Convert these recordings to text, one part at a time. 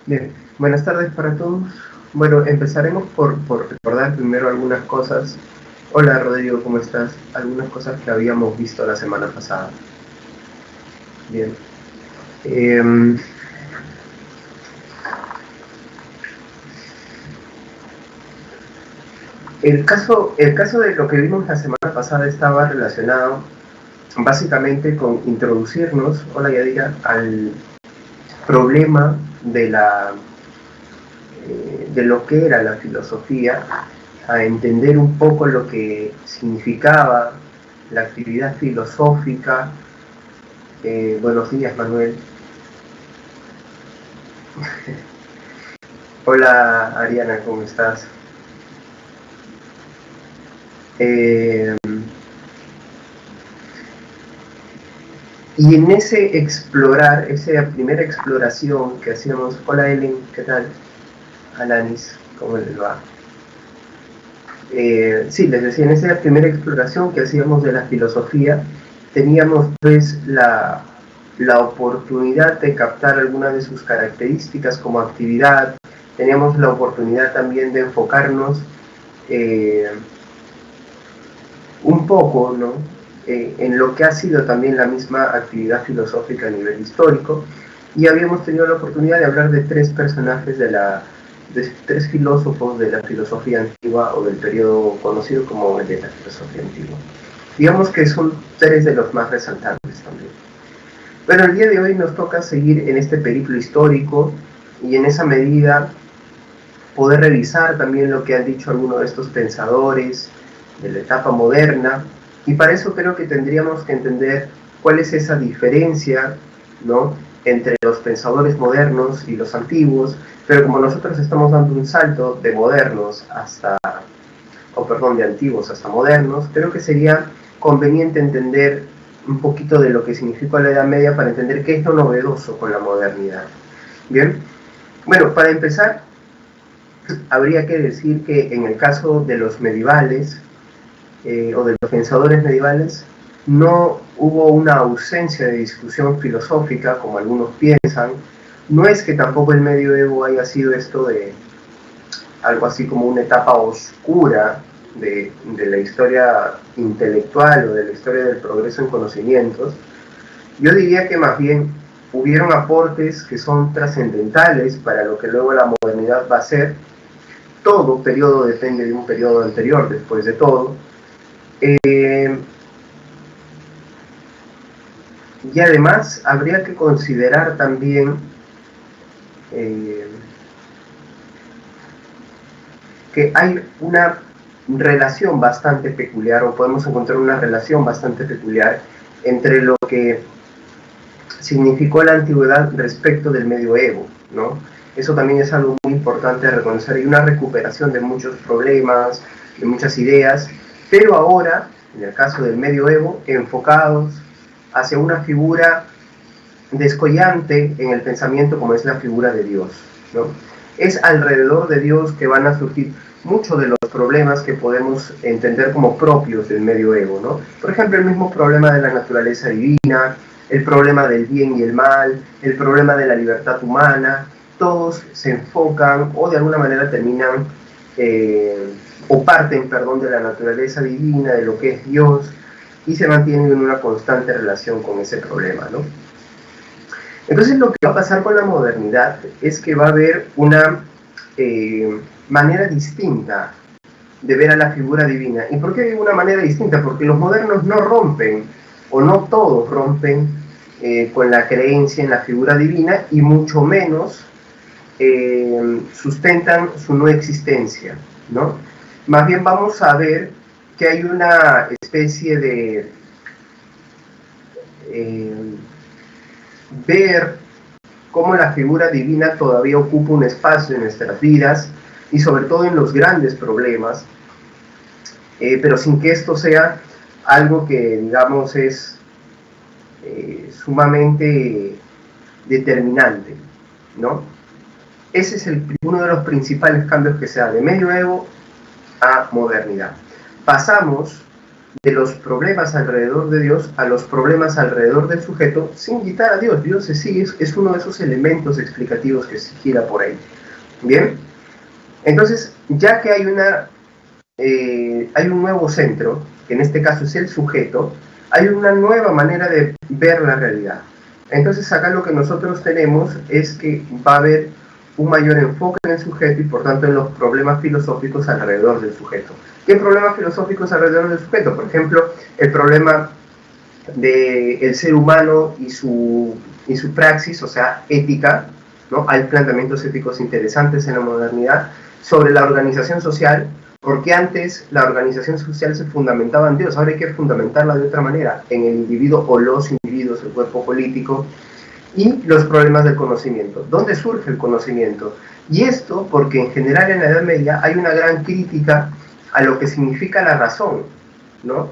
Bien, buenas tardes para todos. Bueno, empezaremos por recordar primero algunas cosas. Hola Rodrigo, ¿cómo estás? Algunas cosas que habíamos visto la semana pasada. Bien. El caso de lo que vimos la semana pasada estaba relacionado básicamente con introducirnos, hola Yadira, al problema de lo que era la filosofía, a entender un poco lo que significaba la actividad filosófica. Buenos días, Manuel. Hola, Ariana, ¿cómo estás? Y en ese explorar, esa primera exploración que hacíamos, hola Ellen, ¿qué tal? Alanis, ¿cómo les va? Sí, les decía, en esa primera exploración que hacíamos de la filosofía, teníamos pues la oportunidad de captar algunas de sus características como actividad, teníamos la oportunidad también de enfocarnos un poco, ¿no?, en lo que ha sido también la misma actividad filosófica a nivel histórico, y habíamos tenido la oportunidad de hablar de tres personajes de tres filósofos de la filosofía antigua, o del periodo conocido como de la filosofía antigua. Digamos que son tres de los más resaltantes también. Pero el día de hoy nos toca seguir en este periplo histórico y en esa medida poder revisar también lo que han dicho algunos de estos pensadores de la etapa moderna, y para eso creo que tendríamos que entender cuál es esa diferencia, ¿no?, entre los pensadores modernos y los antiguos. Pero como nosotros estamos dando un salto de modernos de antiguos hasta modernos, creo que sería conveniente entender un poquito de lo que significó la Edad Media para entender qué es lo novedoso con la modernidad. Bien, bueno, para empezar, habría que decir que en el caso de los medievales, o de los pensadores medievales, no hubo una ausencia de discusión filosófica, como algunos piensan. No es que tampoco el medioevo haya sido esto de algo así como una etapa oscura de la historia intelectual o de la historia del progreso en conocimientos. Yo diría que más bien hubieron aportes que son trascendentales para lo que luego la modernidad va a ser. Todo periodo depende de un periodo anterior, después de todo. Y además habría que considerar también que hay una relación bastante peculiar, o podemos encontrar una relación bastante peculiar entre lo que significó la antigüedad respecto del medioevo, ¿no? Eso también es algo muy importante de reconocer. Hay una recuperación de muchos problemas, de muchas ideas, pero ahora, en el caso del medioevo, enfocados hacia una figura descollante en el pensamiento, como es la figura de Dios, ¿no? Es alrededor de Dios que van a surgir muchos de los problemas que podemos entender como propios del medioevo, ¿no? Por ejemplo, el mismo problema de la naturaleza divina, el problema del bien y el mal, el problema de la libertad humana. Todos se enfocan o de alguna manera terminan o parten, perdón, de la naturaleza divina, de lo que es Dios, y se mantienen en una constante relación con ese problema, ¿no? Entonces lo que va a pasar con la modernidad es que va a haber una manera distinta de ver a la figura divina. ¿Y por qué digo una manera distinta? Porque los modernos no rompen, o no todos rompen, con la creencia en la figura divina, y mucho menos sustentan su no existencia, ¿no? Más bien vamos a ver que hay una especie de ver cómo la figura divina todavía ocupa un espacio en nuestras vidas, y sobre todo en los grandes problemas, pero sin que esto sea algo que, digamos, es sumamente determinante, ¿no? Ese es uno de los principales cambios que se da de medioevo a modernidad. Pasamos de los problemas alrededor de Dios a los problemas alrededor del sujeto sin quitar a Dios. Dios sí es uno de esos elementos explicativos que se gira por ahí. Bien, entonces ya que hay un nuevo centro, que en este caso es el sujeto, hay una nueva manera de ver la realidad. Entonces acá lo que nosotros tenemos es que va a haber un mayor enfoque en el sujeto y por tanto en los problemas filosóficos alrededor del sujeto. ¿Qué problemas filosóficos alrededor del sujeto? Por ejemplo, el problema del ser humano y su praxis, o sea, ética, ¿no? Hay planteamientos éticos interesantes en la modernidad sobre la organización social, porque antes la organización social se fundamentaba en Dios, ahora hay que fundamentarla de otra manera, en el individuo o los individuos, el cuerpo político, y los problemas del conocimiento. ¿Dónde surge el conocimiento? Y esto porque en general en la Edad Media hay una gran crítica a lo que significa la razón, ¿no?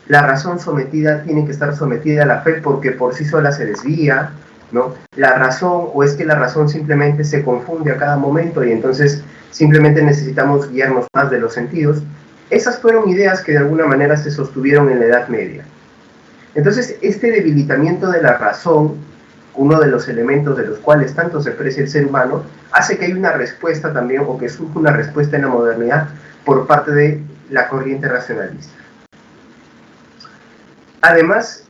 La razón tiene que estar sometida a la fe porque por sí sola se desvía, ¿no? La razón, o es que la razón simplemente se confunde a cada momento y entonces simplemente necesitamos guiarnos más de los sentidos. Esas fueron ideas que de alguna manera se sostuvieron en la Edad Media. Entonces, este debilitamiento de la razón, uno de los elementos de los cuales tanto se precia el ser humano, hace que haya una respuesta también, o que surja una respuesta en la modernidad por parte de la corriente racionalista. Además,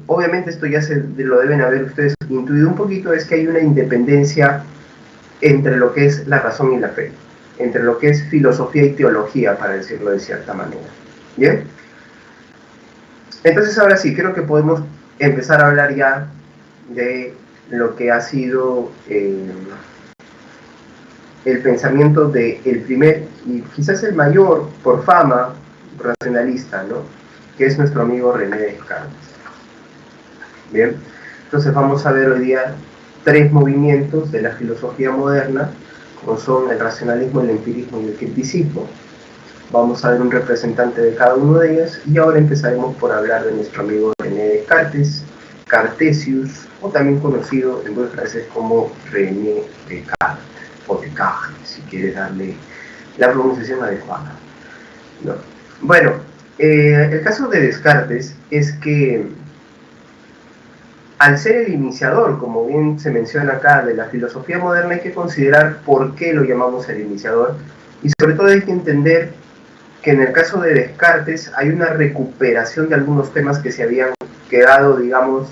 obviamente esto ya lo deben haber ustedes intuido un poquito, es que hay una independencia entre lo que es la razón y la fe, entre lo que es filosofía y teología, para decirlo de cierta manera. ¿Bien? Entonces ahora sí, creo que podemos empezar a hablar ya de lo que ha sido el pensamiento del primer y quizás el mayor por fama racionalista, ¿no? Que es nuestro amigo René Descartes. Bien, entonces vamos a ver hoy día 3 movimientos de la filosofía moderna, como son el racionalismo, el empirismo y el escepticismo. Vamos a ver un representante de cada uno de ellos y ahora empezaremos por hablar de nuestro amigo René Descartes, Cartesius, o también conocido en buen francés como René Descartes, o Descartes, si quieres darle la pronunciación adecuada, ¿no? Bueno, el caso de Descartes es que al ser el iniciador, como bien se menciona acá, de la filosofía moderna, hay que considerar por qué lo llamamos el iniciador y sobre todo hay que entender que en el caso de Descartes hay una recuperación de algunos temas que se habían quedado, digamos,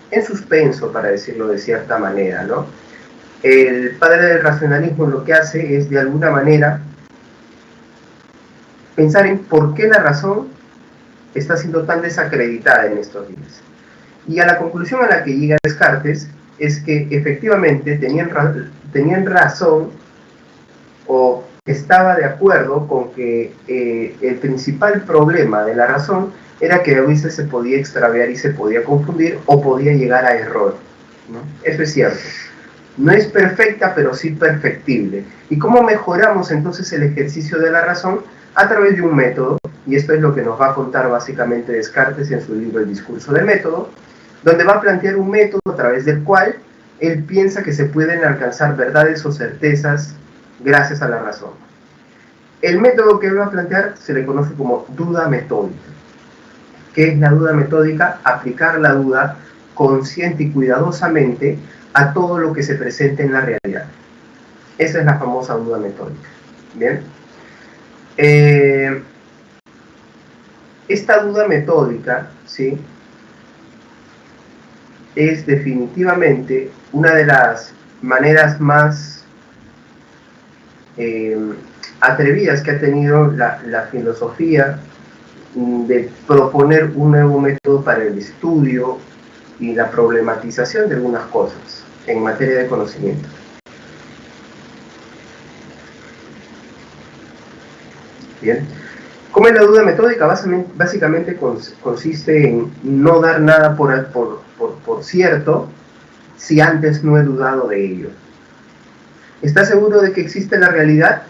en suspenso, para decirlo de cierta manera, ¿no? El padre del racionalismo lo que hace es, de alguna manera, pensar en por qué la razón está siendo tan desacreditada en estos días. Y a la conclusión a la que llega Descartes es que efectivamente tenían razón, o estaba de acuerdo con que el principal problema de la razón era que a veces se podía extraviar y se podía confundir o podía llegar a error, ¿no? Eso es cierto. No es perfecta, pero sí perfectible. ¿Y cómo mejoramos entonces el ejercicio de la razón? A través de un método, y esto es lo que nos va a contar básicamente Descartes en su libro El discurso del método, donde va a plantear un método a través del cual él piensa que se pueden alcanzar verdades o certezas gracias a la razón. El método que él va a plantear se le conoce como duda metódica. ¿Qué es la duda metódica? Aplicar la duda consciente y cuidadosamente a todo lo que se presente en la realidad. Esa es la famosa duda metódica. ¿Bien? Esta duda metódica, ¿sí?, es definitivamente una de las maneras más atrevidas que ha tenido la filosofía de proponer un nuevo método para el estudio y la problematización de algunas cosas en materia de conocimiento. Bien. ¿Cómo es la duda metódica? Básicamente consiste en no dar nada por cierto si antes no he dudado de ello. ¿Estás seguro de que existe la realidad?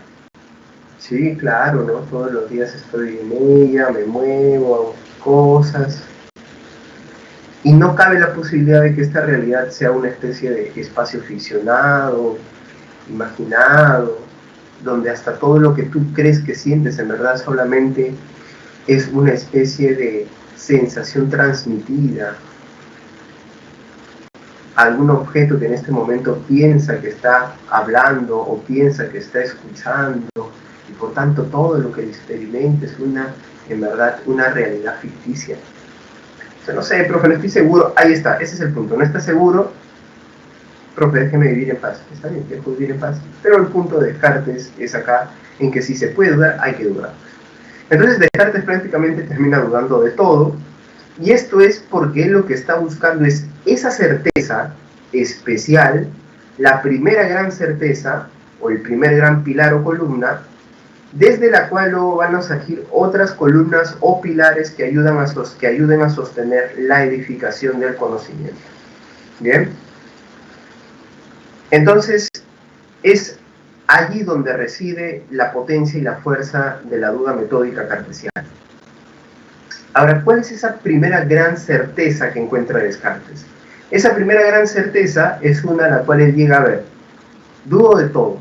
Sí, claro, ¿no? Todos los días estoy en ella, me muevo, hago cosas. Y no cabe la posibilidad de que esta realidad sea una especie de espacio ficcionado, imaginado, donde hasta todo lo que tú crees que sientes en verdad solamente es una especie de sensación transmitida a algún objeto que en este momento piensa que está hablando o piensa que está escuchando, y por tanto todo lo que experimenta es en verdad una realidad ficticia. O sea, no sé, profe, no estoy seguro. Ahí está, ese es el punto. No está seguro, profe, déjeme vivir en paz. Está bien, dejo vivir en paz. Pero el punto de Descartes es acá, en que si se puede dudar, hay que dudar. Entonces Descartes prácticamente termina dudando de todo, y esto es porque él lo que está buscando es esa certeza especial, la primera gran certeza, o el primer gran pilar o columna, desde la cual luego van a surgir otras columnas o pilares que ayuden a sostener la edificación del conocimiento. ¿Bien? Entonces, es allí donde reside la potencia y la fuerza de la duda metódica cartesiana. Ahora, ¿cuál es esa primera gran certeza que encuentra Descartes? Esa primera gran certeza es una a la cual él llega a ver. Dudo de todo.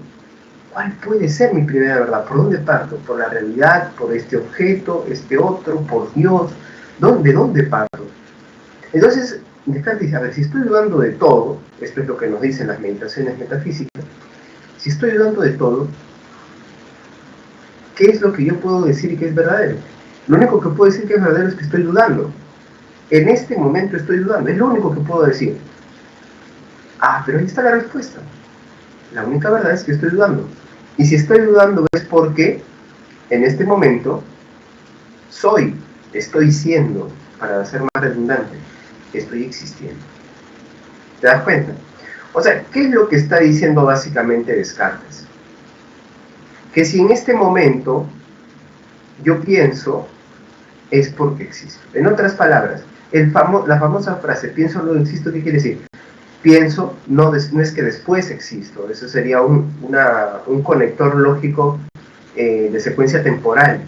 ¿Cuál puede ser mi primera verdad? ¿Por dónde parto? ¿Por la realidad? ¿Por este objeto? ¿Este otro? ¿Por Dios? ¿De dónde parto? Entonces, Descartes dice, a ver, si estoy dudando de todo, esto es lo que nos dicen las meditaciones metafísicas, si estoy dudando de todo, ¿qué es lo que yo puedo decir que es verdadero? Lo único que puedo decir que es verdadero es que estoy dudando. En este momento estoy dudando, es lo único que puedo decir. Ah, pero ahí está la respuesta. La única verdad es que estoy dudando. Y si estoy dudando es porque en este momento estoy siendo, para ser más redundante, estoy existiendo. ¿Te das cuenta? O sea, ¿qué es lo que está diciendo básicamente Descartes? Que si en este momento yo pienso, es porque existo. En otras palabras, la famosa frase, pienso, luego existo, ¿qué quiere decir? Pienso, no es que después existo, eso sería un conector lógico de secuencia temporal.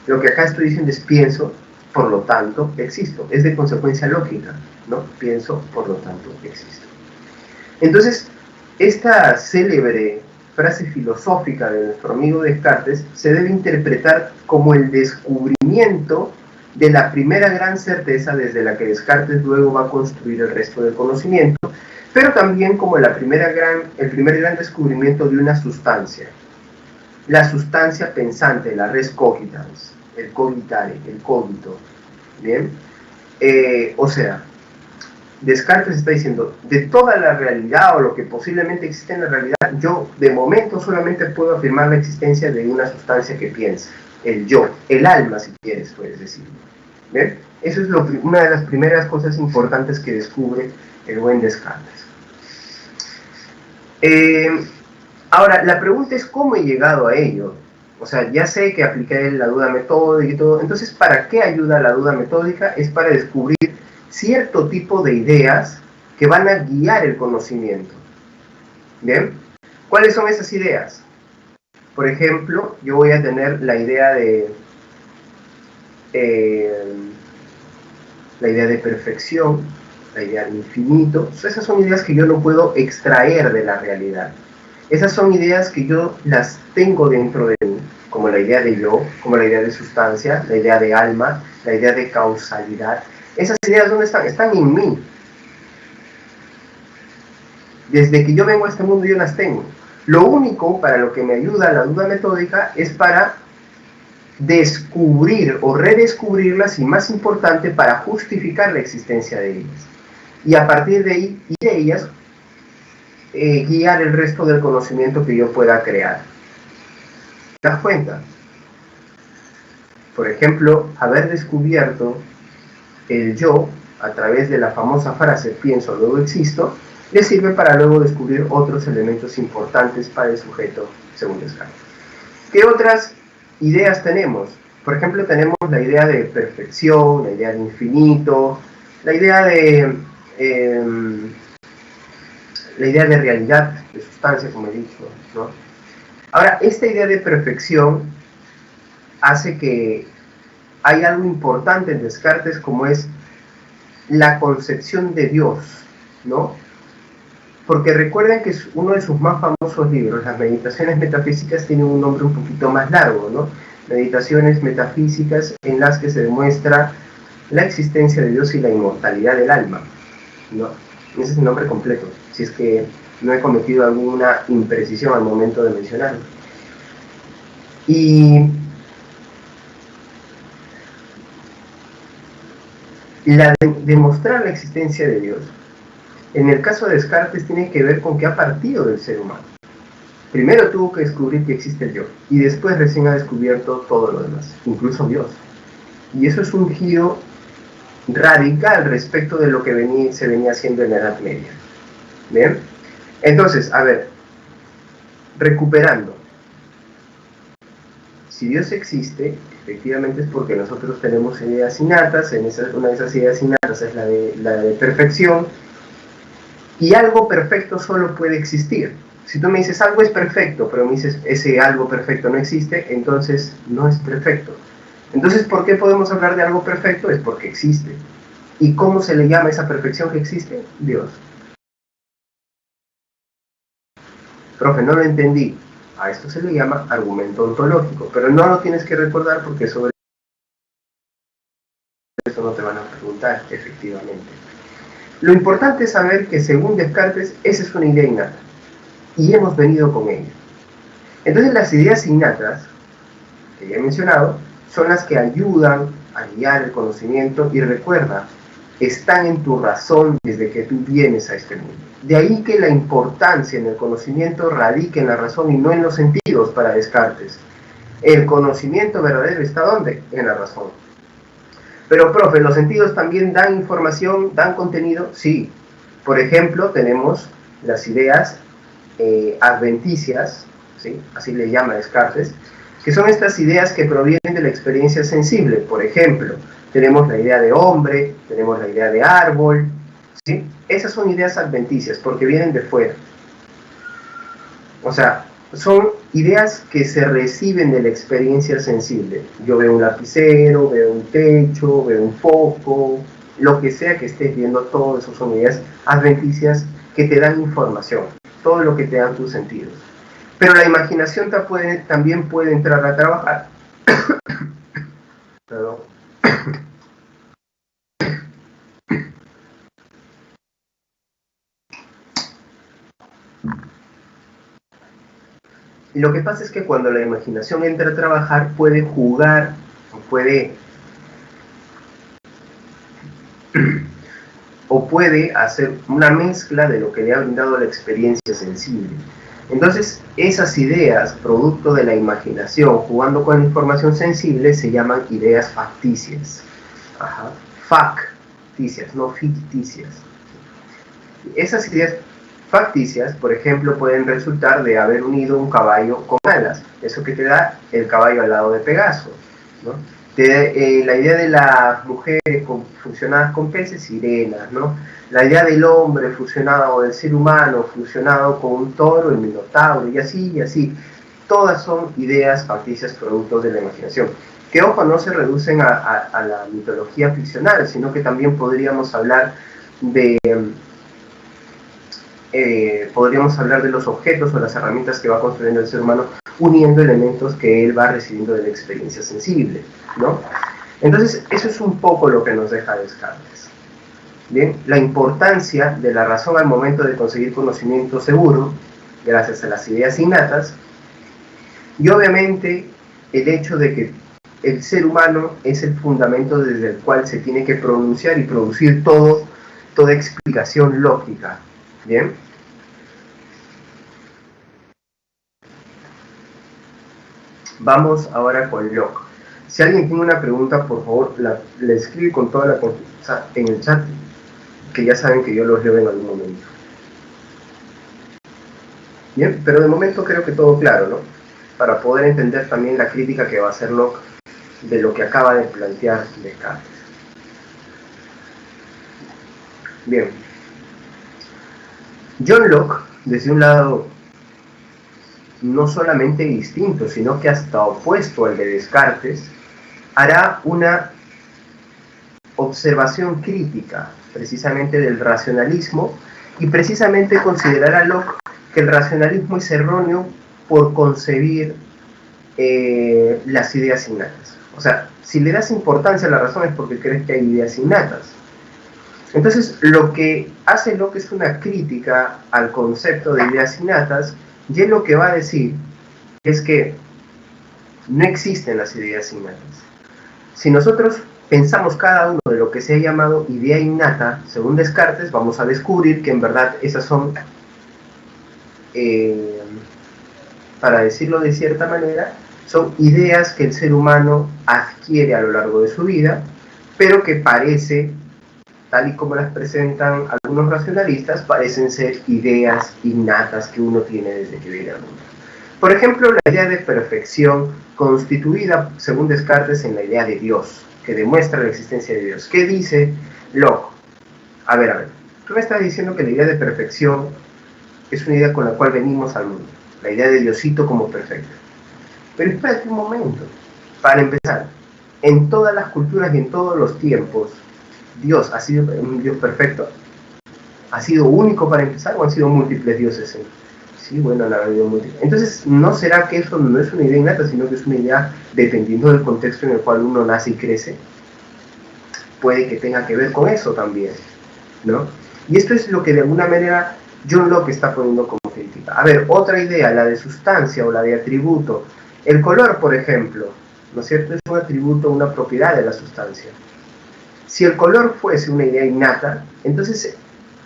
Lo que acá estoy diciendo es pienso, por lo tanto existo, es de consecuencia lógica, ¿no? Pienso, por lo tanto existo. Entonces, esta célebre frase filosófica de nuestro amigo Descartes se debe interpretar como el descubrimiento de la primera gran certeza desde la que Descartes luego va a construir el resto del conocimiento, pero también como el primer gran descubrimiento de una sustancia, la sustancia pensante, la res cogitans, el cogitare, el cogito, ¿bien? O sea, Descartes está diciendo, de toda la realidad o lo que posiblemente existe en la realidad, yo de momento solamente puedo afirmar la existencia de una sustancia que piensa, el yo, el alma si quieres, puedes decirlo. ¿Ven? Eso es una de las primeras cosas importantes que descubre el buen Descartes. Ahora, la pregunta es cómo he llegado a ello. O sea, ya sé que apliqué la duda metódica y todo, entonces ¿para qué ayuda la duda metódica? Es para descubrir cierto tipo de ideas que van a guiar el conocimiento. ¿Bien? ¿Cuáles son esas ideas? Por ejemplo, yo voy a tener la idea de perfección, la idea de infinito. Esas son ideas que yo no puedo extraer de la realidad. Esas son ideas que yo las tengo dentro de mí, como la idea de yo, como la idea de sustancia, la idea de alma, la idea de causalidad. Esas ideas, ¿dónde están? Están en mí. Desde que yo vengo a este mundo yo las tengo. Lo único para lo que me ayuda la duda metódica es para descubrir o redescubrirlas, y más importante, para justificar la existencia de ellas. Y a partir de ahí y de ellas, guiar el resto del conocimiento que yo pueda crear. ¿Te das cuenta? Por ejemplo, haber descubierto el yo a través de la famosa frase pienso, luego existo, le sirve para luego descubrir otros elementos importantes para el sujeto, según Descartes. ¿Qué otras ideas tenemos? Por ejemplo, tenemos la idea de perfección, la idea de infinito, la idea de realidad, de sustancia, como he dicho, ¿no? Ahora, esta idea de perfección hace que hay algo importante en Descartes, como es la concepción de Dios, ¿no? Porque recuerden que uno de sus más famosos libros, Las Meditaciones Metafísicas, tiene un nombre un poquito más largo, ¿no? Meditaciones Metafísicas, en las que se demuestra la existencia de Dios y la inmortalidad del alma, ¿no? Ese es el nombre completo, si es que no he cometido alguna imprecisión al momento de mencionarlo. Y demostrar la existencia de Dios, en el caso de Descartes, tiene que ver con que ha partido del ser humano. Primero tuvo que descubrir que existe el yo, y después recién ha descubierto todo lo demás, incluso Dios. Y eso es un giro radical respecto de lo que se venía haciendo en la Edad Media. ¿Bien? Entonces, a ver, recuperando. Si Dios existe, efectivamente es porque nosotros tenemos ideas innatas, una de esas ideas innatas es la de perfección, y algo perfecto solo puede existir. Si tú me dices algo es perfecto, pero me dices ese algo perfecto no existe, entonces no es perfecto. Entonces, ¿por qué podemos hablar de algo perfecto? Es porque existe. ¿Y cómo se le llama esa perfección que existe? Dios. Profe, no lo entendí. A esto se le llama argumento ontológico, pero no lo tienes que recordar porque sobre eso no te van a preguntar, efectivamente. Lo importante es saber que según Descartes, esa es una idea innata, y hemos venido con ella. Entonces las ideas innatas, que ya he mencionado, son las que ayudan a guiar el conocimiento, y recuerda, están en tu razón desde que tú vienes a este mundo. De ahí que la importancia en el conocimiento radica en la razón y no en los sentidos para Descartes. El conocimiento verdadero está ¿dónde? En la razón. Pero, profe, ¿los sentidos también dan información, dan contenido? Sí. Por ejemplo, tenemos las ideas adventicias, ¿sí? Así le llama Descartes, que son estas ideas que provienen de la experiencia sensible. Por ejemplo, tenemos la idea de hombre, tenemos la idea de árbol, ¿sí? Esas son ideas adventicias porque vienen de fuera. O sea, son ideas que se reciben de la experiencia sensible. Yo veo un lapicero, veo un techo, veo un foco, lo que sea que estés viendo, todo eso son ideas adventicias que te dan información, todo lo que te dan tus sentidos. Pero la imaginación también puede entrar a trabajar. Perdón. Y lo que pasa es que cuando la imaginación entra a trabajar, puede jugar, puede hacer una mezcla de lo que le ha brindado la experiencia sensible. Entonces, esas ideas, producto de la imaginación, jugando con la información sensible, se llaman ideas facticias. Ajá. Facticias, no ficticias. Esas ideas facticias, por ejemplo, pueden resultar de haber unido un caballo con alas. Eso que te da el caballo al lado de Pegaso, ¿no? La idea de las mujeres fusionadas con peces, sirenas, ¿no? La idea del hombre fusionado, o del ser humano fusionado con un toro, el minotauro, y así, y así. Todas son ideas facticias productos de la imaginación. Que, ojo, no se reducen a la mitología ficcional, sino que también podríamos hablar de los objetos o las herramientas que va construyendo el ser humano, uniendo elementos que él va recibiendo de la experiencia sensible, ¿no? Entonces, eso es un poco lo que nos deja Descartes. Bien, la importancia de la razón al momento de conseguir conocimiento seguro, gracias a las ideas innatas, y obviamente el hecho de que el ser humano es el fundamento desde el cual se tiene que pronunciar y producir toda explicación lógica. ¿Bien? Vamos ahora con Locke. Si alguien tiene una pregunta, por favor, la escribe con toda la confianza en el chat, que ya saben que yo los leo en algún momento. Bien, pero de momento creo que todo claro, ¿no? Para poder entender también la crítica que va a hacer Locke de lo que acaba de plantear Descartes. Bien. John Locke, desde un lado no solamente distinto, sino que hasta opuesto al de Descartes, hará una observación crítica, precisamente del racionalismo, Y precisamente considerará Locke que el racionalismo es erróneo por concebir las ideas innatas. O sea, si le das importancia a la razón es porque crees que hay ideas innatas. Entonces, lo que hace Locke es una crítica al concepto de ideas innatas, y él lo que va a decir es que no existen las ideas innatas. Si nosotros pensamos cada uno de lo que se ha llamado idea innata, según Descartes, vamos a descubrir que en verdad esas son, para decirlo de cierta manera, son ideas que el ser humano adquiere a lo largo de su vida, pero que parece, tal y como las presentan algunos racionalistas, parecen ser ideas innatas que uno tiene desde que viene al mundo. Por ejemplo, la idea de perfección constituida, según Descartes, en la idea de Dios, que demuestra la existencia de Dios. ¿Qué dice Locke? A ver, tú me estás diciendo que la idea de perfección es una idea con la cual venimos al mundo, la idea de Diosito como perfecto. Pero espérate un momento, para empezar, en todas las culturas y en todos los tiempos, ¿Dios ha sido un Dios perfecto? ¿Ha sido único para empezar o han sido múltiples dioses? Sí, bueno, la habido múltiples. Entonces, ¿no será que eso no es una idea innata, sino que es una idea dependiendo del contexto en el cual uno nace y crece? Puede que tenga que ver con eso también, ¿no? Y esto es lo que de alguna manera John Locke está poniendo como crítica. A ver, otra idea, la de sustancia o la de atributo. El color, por ejemplo, ¿no es cierto? Es un atributo, una propiedad de la sustancia. Si el color fuese una idea innata, entonces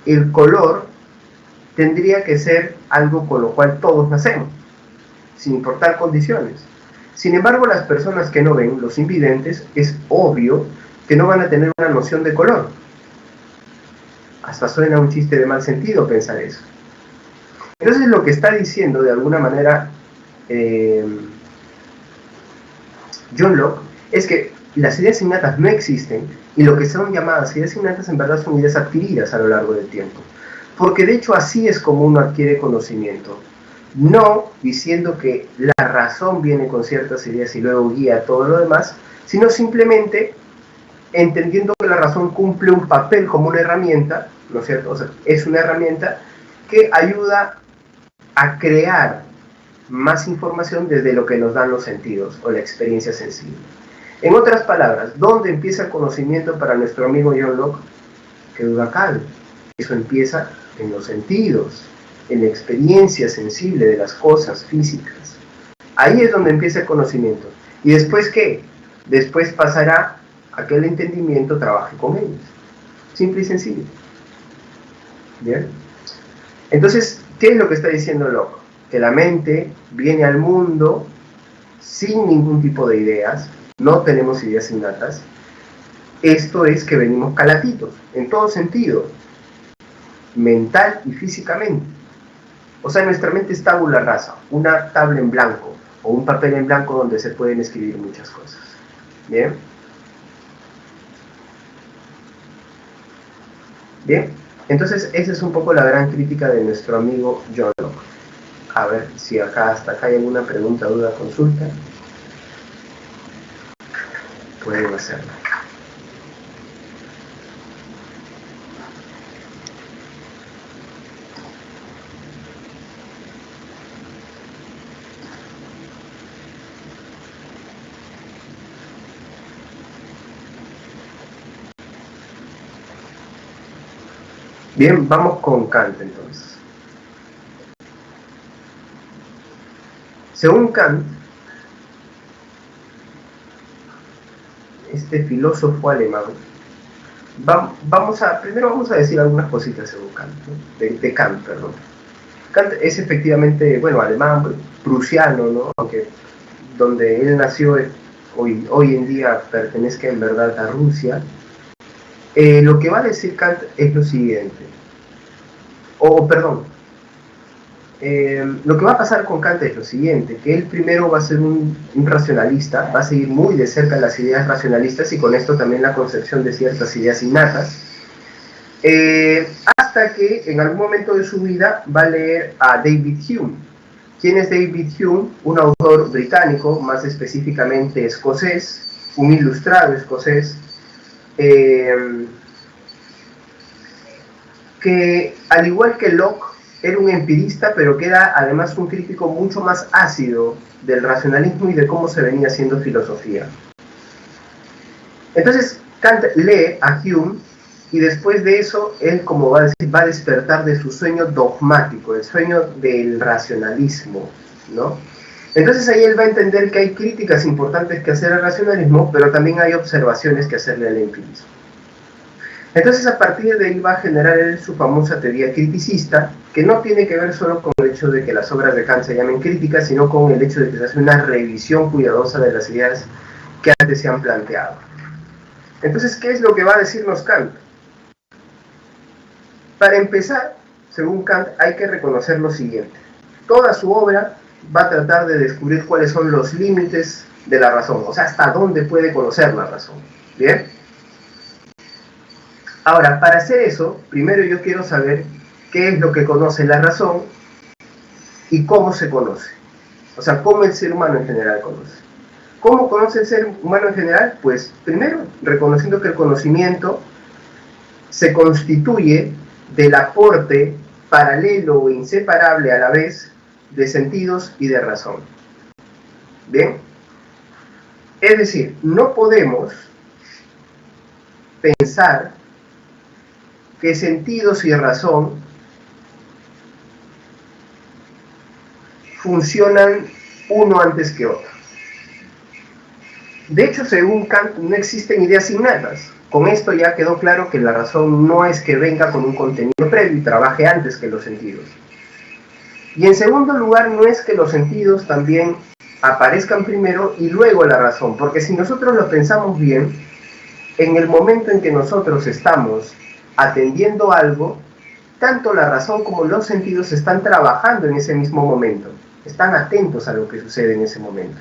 el color tendría que ser algo con lo cual todos nacemos, sin importar condiciones. Sin embargo, las personas que no ven, los invidentes, es obvio que no van a tener una noción de color. Hasta suena un chiste de mal sentido pensar eso. Entonces lo que está diciendo de alguna manera John Locke es que las ideas innatas no existen, y lo que son llamadas ideas innatas en verdad son ideas adquiridas a lo largo del tiempo. Porque de hecho así es como uno adquiere conocimiento. No diciendo que la razón viene con ciertas ideas y luego guía todo lo demás, sino simplemente entendiendo que la razón cumple un papel como una herramienta, ¿no es cierto? O sea, es una herramienta que ayuda a crear más información desde lo que nos dan los sentidos o la experiencia sensible. En otras palabras, ¿dónde empieza el conocimiento para nuestro amigo John Locke? Que duda cabe. Eso empieza en los sentidos, en la experiencia sensible de las cosas físicas. Ahí es donde empieza el conocimiento. ¿Y después qué? Después pasará a que el entendimiento trabaje con ellos. Simple y sencillo. ¿Bien? Entonces, ¿qué es lo que está diciendo Locke? Que la mente viene al mundo sin ningún tipo de ideas, no tenemos ideas innatas. Esto es que venimos calatitos, en todo sentido, mental y físicamente. O sea, nuestra mente es tabula rasa, una tabla en blanco, o un papel en blanco donde se pueden escribir muchas cosas. ¿Bien? Bien, entonces esa es un poco la gran crítica de nuestro amigo John Locke. A ver si hasta acá hay alguna pregunta, duda, consulta. Pueden hacerla. Bien, vamos con Kant entonces. Según Kant, este filósofo alemán, primero vamos a decir algunas cositas según Kant, ¿no? de Kant, perdón. Kant es efectivamente, bueno, alemán, prusiano, ¿no? Aunque donde él nació hoy en día pertenezca en verdad a Rusia. Lo que va a decir Kant es lo siguiente, lo que va a pasar con Kant es lo siguiente, que él primero va a ser un racionalista, va a seguir muy de cerca las ideas racionalistas y con esto también la concepción de ciertas ideas innatas, hasta que en algún momento de su vida va a leer a David Hume. ¿Quién es David Hume? Un autor británico, más específicamente escocés, un ilustrado escocés, que que al igual que Locke era un empirista, pero que era además un crítico mucho más ácido del racionalismo y de cómo se venía haciendo filosofía. Entonces Kant lee a Hume y después de eso él, como va a decir, va a despertar de su sueño dogmático, el sueño del racionalismo, ¿no? Entonces ahí él va a entender que hay críticas importantes que hacer al racionalismo, pero también hay observaciones que hacerle al empirismo. Entonces a partir de ahí va a generar él su famosa teoría criticista, que no tiene que ver solo con el hecho de que las obras de Kant se llamen críticas, sino con el hecho de que se hace una revisión cuidadosa de las ideas que antes se han planteado. Entonces, ¿qué es lo que va a decirnos Kant? Para empezar, según Kant, hay que reconocer lo siguiente. Toda su obra va a tratar de descubrir cuáles son los límites de la razón, o sea, hasta dónde puede conocer la razón. ¿Bien? Ahora, para hacer eso, primero yo quiero saber qué es lo que conoce la razón y cómo se conoce. O sea, cómo el ser humano en general conoce. ¿Cómo conoce el ser humano en general? Pues primero, reconociendo que el conocimiento se constituye del aporte paralelo e inseparable a la vez de sentidos y de razón. ¿Bien? Es decir, no podemos pensar que sentidos y razón funcionan uno antes que otro. De hecho, según Kant, no existen ideas innatas. Con esto ya quedó claro que la razón no es que venga con un contenido previo y trabaje antes que los sentidos. Y en segundo lugar, no es que los sentidos también aparezcan primero y luego la razón, porque si nosotros lo pensamos bien, en el momento en que nosotros estamos atendiendo algo, tanto la razón como los sentidos están trabajando en ese mismo momento, están atentos a lo que sucede en ese momento.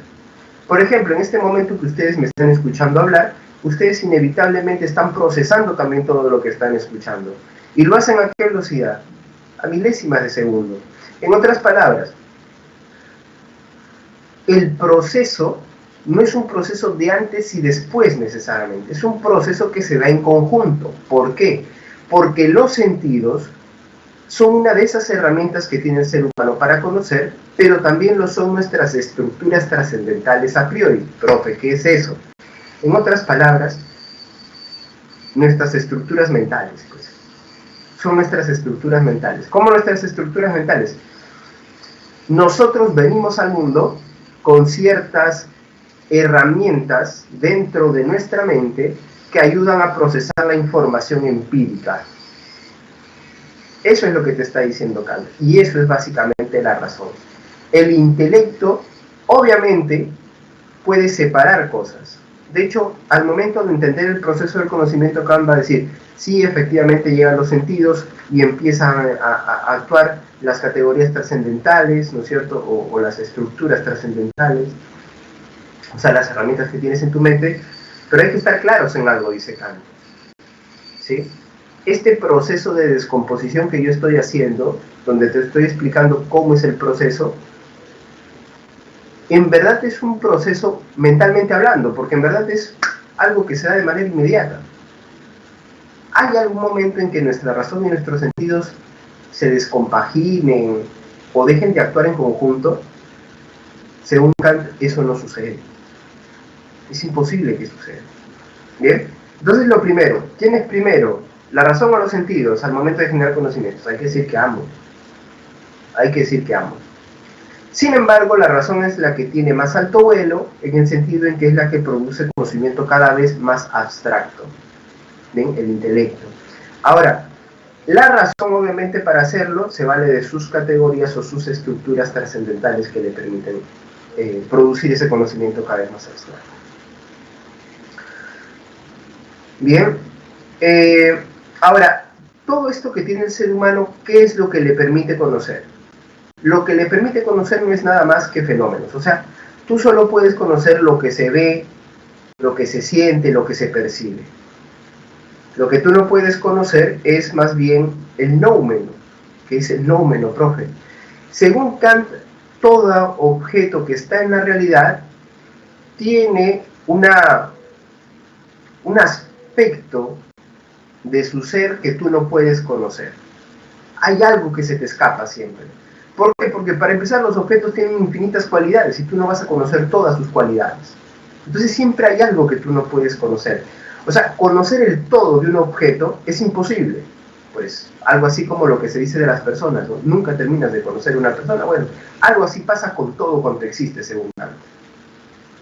Por ejemplo, en este momento que ustedes me están escuchando hablar, ustedes inevitablemente están procesando también todo lo que están escuchando. Y lo hacen a qué velocidad? A milésimas de segundo. En otras palabras, el proceso no es un proceso de antes y después necesariamente, es un proceso que se da en conjunto. ¿Por qué? Porque los sentidos son una de esas herramientas que tiene el ser humano para conocer, pero también lo son nuestras estructuras trascendentales a priori. Profe, ¿qué es eso? En otras palabras, nuestras estructuras mentales, pues. Son nuestras estructuras mentales. ¿Cómo nuestras estructuras mentales? Nosotros venimos al mundo con ciertas herramientas dentro de nuestra mente que ayudan a procesar la información empírica. Eso es lo que te está diciendo Kant, y eso es básicamente la razón. El intelecto, obviamente, puede separar cosas. De hecho, al momento de entender el proceso del conocimiento, Kant va a decir, sí, efectivamente llegan los sentidos y empiezan a actuar las categorías trascendentales, ¿no es cierto?, o las estructuras trascendentales, o sea, las herramientas que tienes en tu mente, pero hay que estar claros en algo, dice Kant. ¿Sí? Este proceso de descomposición que yo estoy haciendo, donde te estoy explicando cómo es el proceso, en verdad es un proceso mentalmente hablando, porque en verdad es algo que se da de manera inmediata. ¿Hay algún momento en que nuestra razón y nuestros sentidos se descompaginen o dejen de actuar en conjunto? Según Kant, eso no sucede. Es imposible que suceda. ¿Bien? Entonces lo primero, ¿quién es primero? ¿La razón o los sentidos al momento de generar conocimientos? Hay que decir que ambos. Hay que decir que ambos. Sin embargo, la razón es la que tiene más alto vuelo, en el sentido en que es la que produce conocimiento cada vez más abstracto. ¿Ven? El intelecto. Ahora, la razón, obviamente, para hacerlo, se vale de sus categorías o sus estructuras trascendentales que le permiten producir ese conocimiento cada vez más abstracto. Bien. Ahora, todo esto que tiene el ser humano, ¿qué es lo que le permite conocer? Lo que le permite conocer no es nada más que fenómenos. O sea, tú solo puedes conocer lo que se ve, lo que se siente, lo que se percibe. Lo que tú no puedes conocer es más bien el noumeno. ¿Qué es el noumeno, profe? Según Kant, todo objeto que está en la realidad tiene un aspecto de su ser que tú no puedes conocer. hay algo que se te escapa siempre. ¿Por qué? Porque para empezar los objetos tienen infinitas cualidades y tú no vas a conocer todas sus cualidades. Entonces siempre hay algo que tú no puedes conocer. O sea, conocer el todo de un objeto es imposible. Pues algo así como lo que se dice de las personas, ¿no? Nunca terminas de conocer a una persona. Bueno, algo así pasa con todo cuanto existe, según Kant.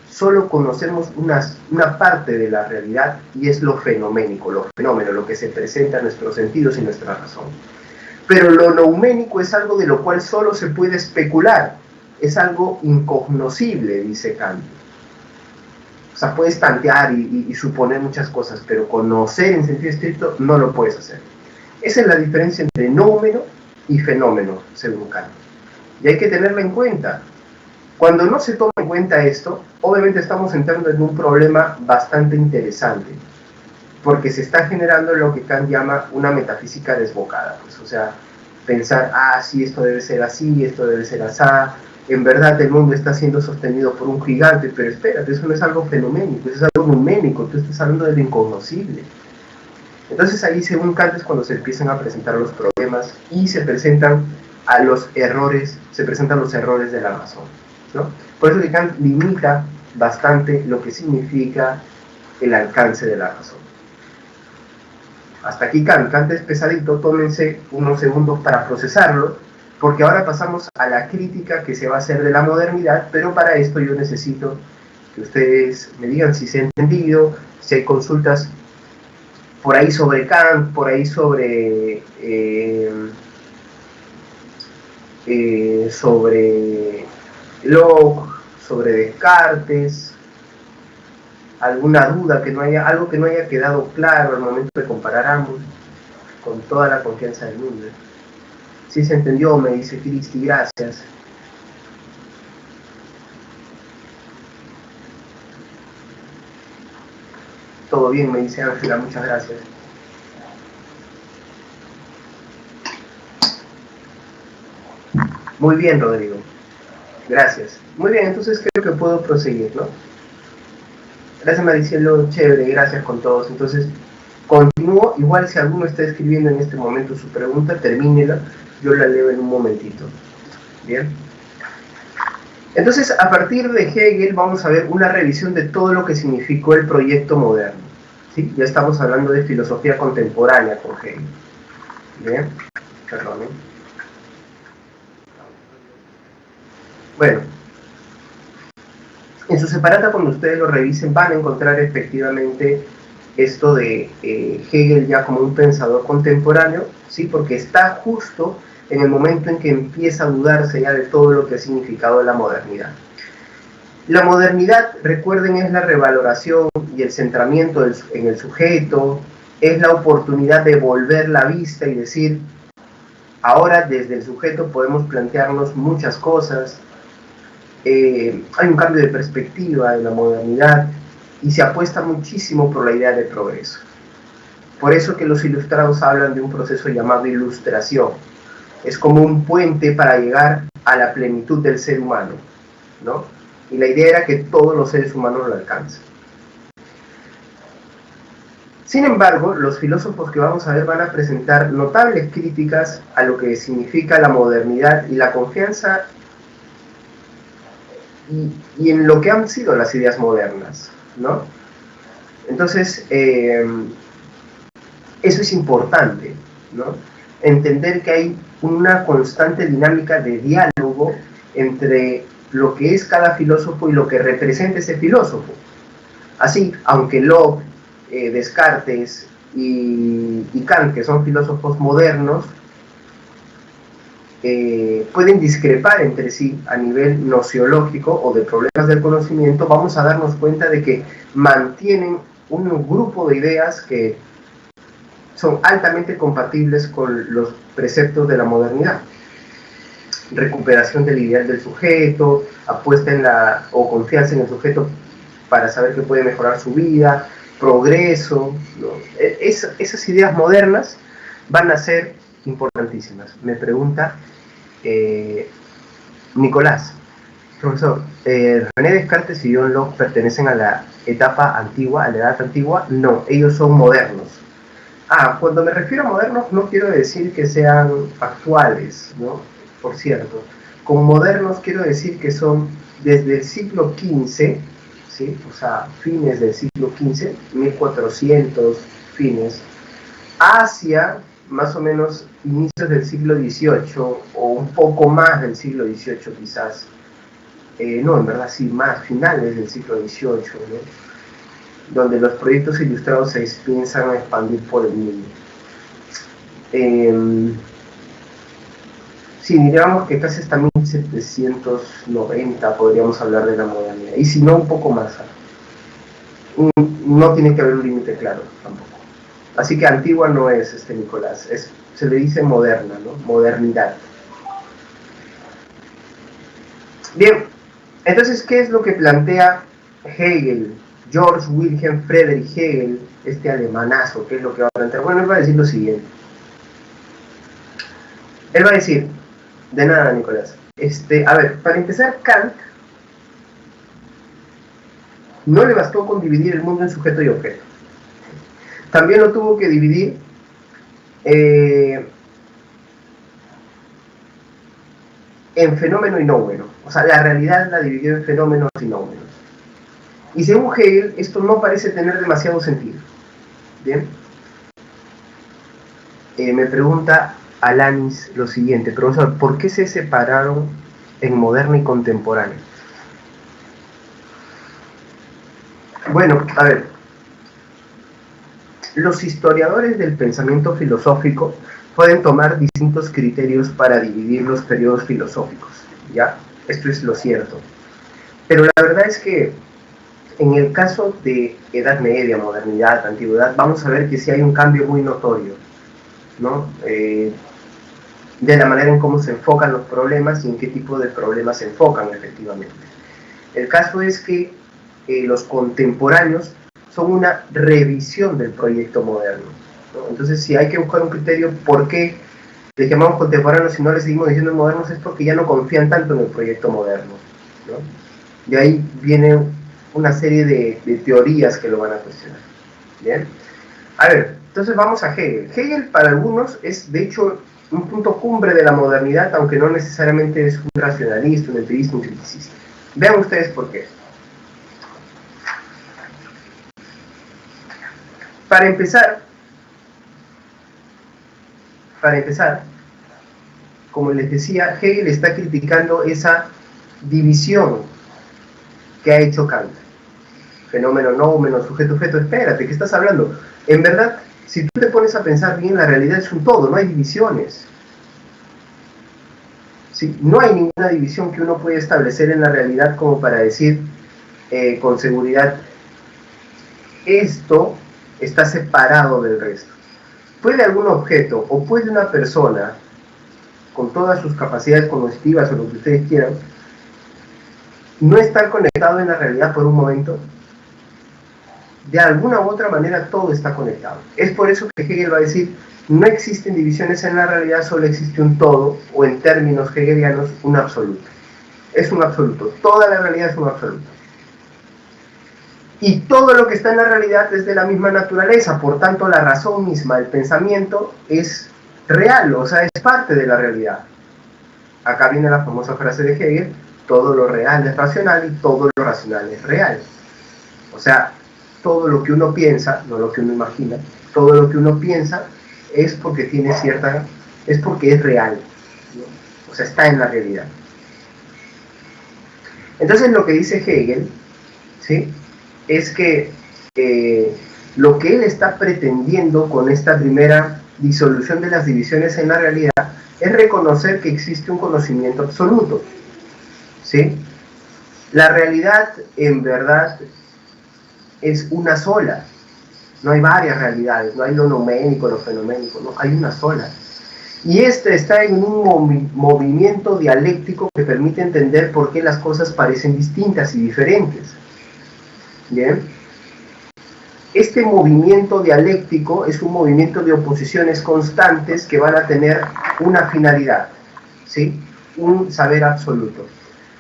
Solo conocemos una parte de la realidad y es lo fenoménico, lo fenómeno, lo que se presenta en nuestros sentidos y nuestra razón. Pero lo nouménico es algo de lo cual solo se puede especular, es algo incognoscible, dice Kant. O sea, puedes tantear y suponer muchas cosas, pero conocer en sentido estricto no lo puedes hacer. Esa es la diferencia entre noumeno y fenómeno, según Kant. Y hay que tenerla en cuenta. Cuando no se toma en cuenta esto, obviamente estamos entrando en un problema bastante interesante, porque se está generando lo que Kant llama una metafísica desbocada. Pues, o sea, pensar, sí, esto debe ser así, esto debe ser asá, en verdad el mundo está siendo sostenido por un gigante, pero espérate, eso no es algo fenoménico, eso es algo numénico, tú estás hablando de lo incognoscible. Entonces ahí, según Kant, es cuando se empiezan a presentar los problemas y se presentan los errores de la razón, ¿no? Por eso que Kant limita bastante lo que significa el alcance de la razón. Hasta aquí Kant es pesadito, tómense unos segundos para procesarlo, porque ahora pasamos a la crítica que se va a hacer de la modernidad, pero para esto yo necesito que ustedes me digan si se ha entendido, si hay consultas por ahí sobre Kant, por ahí sobre Locke, sobre Descartes, alguna duda que no haya, algo que no haya quedado claro al momento de comparar ambos, con toda la confianza del mundo. Si se entendió, me dice Cristi, gracias. Todo bien, me dice Ángela, muchas gracias. Muy bien, Rodrigo. Gracias. Muy bien, entonces creo que puedo proseguir, ¿no? Gracias, Maricielo. Chévere, gracias con todos. Entonces, continúo. Igual si alguno está escribiendo en este momento su pregunta, termínela. Yo la leo en un momentito. Bien. Entonces, a partir de Hegel vamos a ver una revisión de todo lo que significó el proyecto moderno. ¿Sí? Ya estamos hablando de filosofía contemporánea con Hegel. Bien. Perdón. Bueno. En su separata, cuando ustedes lo revisen, van a encontrar efectivamente esto de Hegel ya como un pensador contemporáneo, ¿sí? Porque está justo en el momento en que empieza a dudarse ya de todo lo que ha significado la modernidad. La modernidad, recuerden, es la revaloración y el centramiento en el sujeto, es la oportunidad de volver la vista y decir, ahora desde el sujeto podemos plantearnos muchas cosas. Hay un cambio de perspectiva en la modernidad y se apuesta muchísimo por la idea de progreso. Por eso que los ilustrados hablan de un proceso llamado ilustración. Es como un puente para llegar a la plenitud del ser humano, ¿no? Y la idea era que todos los seres humanos lo alcancen. Sin embargo, los filósofos que vamos a ver van a presentar notables críticas a lo que significa la modernidad y la confianza y en lo que han sido las ideas modernas, ¿no? Entonces, eso es importante, ¿no? Entender que hay una constante dinámica de diálogo entre lo que es cada filósofo y lo que representa ese filósofo. Así, aunque Locke, Descartes y Kant, que son filósofos modernos, pueden discrepar entre sí a nivel nociológico o de problemas del conocimiento, vamos a darnos cuenta de que mantienen un grupo de ideas que son altamente compatibles con los preceptos de la modernidad. Recuperación del ideal del sujeto, apuesta en o confianza en el sujeto para saber que puede mejorar su vida, progreso, ¿no? Esas ideas modernas van a ser importantísimas. Me pregunta Nicolás, profesor, ¿René Descartes y John Locke pertenecen a la etapa antigua, a la edad antigua? No, ellos son modernos. Cuando me refiero a modernos no quiero decir que sean actuales, ¿no? Por cierto, con modernos quiero decir que son desde el siglo XV, ¿sí? O sea, fines del siglo XV, 1400 fines, hacia más o menos inicios del siglo XVIII o un poco más del siglo XVIII quizás. No, en verdad sí, más, finales del siglo XVIII, ¿no? Donde los proyectos ilustrados se piensan a expandir por el mundo. Sí, digamos que casi hasta 1790 podríamos hablar de la modernidad, y si no, un poco más. No tiene que haber un límite claro tampoco. Así que antigua no es, Nicolás, se le dice moderna, ¿no? Modernidad. Bien, entonces, ¿qué es lo que plantea Hegel? George Wilhelm Friedrich Hegel, este alemanazo, ¿qué es lo que va a plantear? Bueno, él va a decir lo siguiente. Él va a decir, de nada, Nicolás. A ver, para empezar, Kant no le bastó con dividir el mundo en sujeto y objeto. También lo tuvo que dividir en fenómeno y nómeno. O sea, la realidad la dividió en fenómenos y nómenos. Y según Hegel, esto no parece tener demasiado sentido. ¿Bien? Me pregunta Alanis lo siguiente, profesor, ¿por qué se separaron en moderno y contemporáneo? Bueno, a ver, los historiadores del pensamiento filosófico pueden tomar distintos criterios para dividir los periodos filosóficos, ¿ya? Esto es lo cierto. Pero la verdad es que en el caso de Edad Media, Modernidad, Antigüedad, vamos a ver que sí hay un cambio muy notorio, ¿no? De la manera en cómo se enfocan los problemas y en qué tipo de problemas se enfocan efectivamente. El caso es que los contemporáneos son una revisión del proyecto moderno, ¿no? Entonces, si hay que buscar un criterio, ¿por qué les llamamos contemporáneos y no les seguimos diciendo modernos? Es porque ya no confían tanto en el proyecto moderno, ¿no? De ahí viene una serie de teorías que lo van a cuestionar. ¿Bien? A ver, entonces vamos a Hegel. Hegel para algunos es, de hecho, un punto cumbre de la modernidad, aunque no necesariamente es un racionalista, un empirista, un criticista. Vean ustedes por qué. Para empezar, como les decía, Hegel está criticando esa división que ha hecho Kant. Fenómeno, nómeno, sujeto, objeto. Espérate, ¿qué estás hablando? En verdad, si tú te pones a pensar bien, la realidad es un todo, no hay divisiones. ¿Sí? No hay ninguna división que uno pueda establecer en la realidad como para decir con seguridad, esto está separado del resto. Puede algún objeto o puede una persona, con todas sus capacidades cognitivas o lo que ustedes quieran, no estar conectado en la realidad por un momento. De alguna u otra manera todo está conectado. Es por eso que Hegel va a decir, no existen divisiones en la realidad, solo existe un todo, o en términos hegelianos, un absoluto. Es un absoluto, toda la realidad es un absoluto. Y todo lo que está en la realidad es de la misma naturaleza, por tanto la razón misma, el pensamiento, es real, o sea, es parte de la realidad. Acá viene la famosa frase de Hegel, todo lo real es racional y todo lo racional es real. O sea, todo lo que uno piensa, no lo que uno imagina, todo lo que uno piensa es porque tiene cierta, es porque es real, ¿no? O sea, está en la realidad. Entonces lo que dice Hegel, ¿sí?, es que lo que él está pretendiendo con esta primera disolución de las divisiones en la realidad es reconocer que existe un conocimiento absoluto, ¿sí? La realidad en verdad es una sola, no hay varias realidades, no hay lo noménico, lo fenoménico, no, hay una sola. Y este está en un movimiento dialéctico que permite entender por qué las cosas parecen distintas y diferentes. ¿Bien? Este movimiento dialéctico es un movimiento de oposiciones constantes que van a tener una finalidad, ¿sí? Un saber absoluto.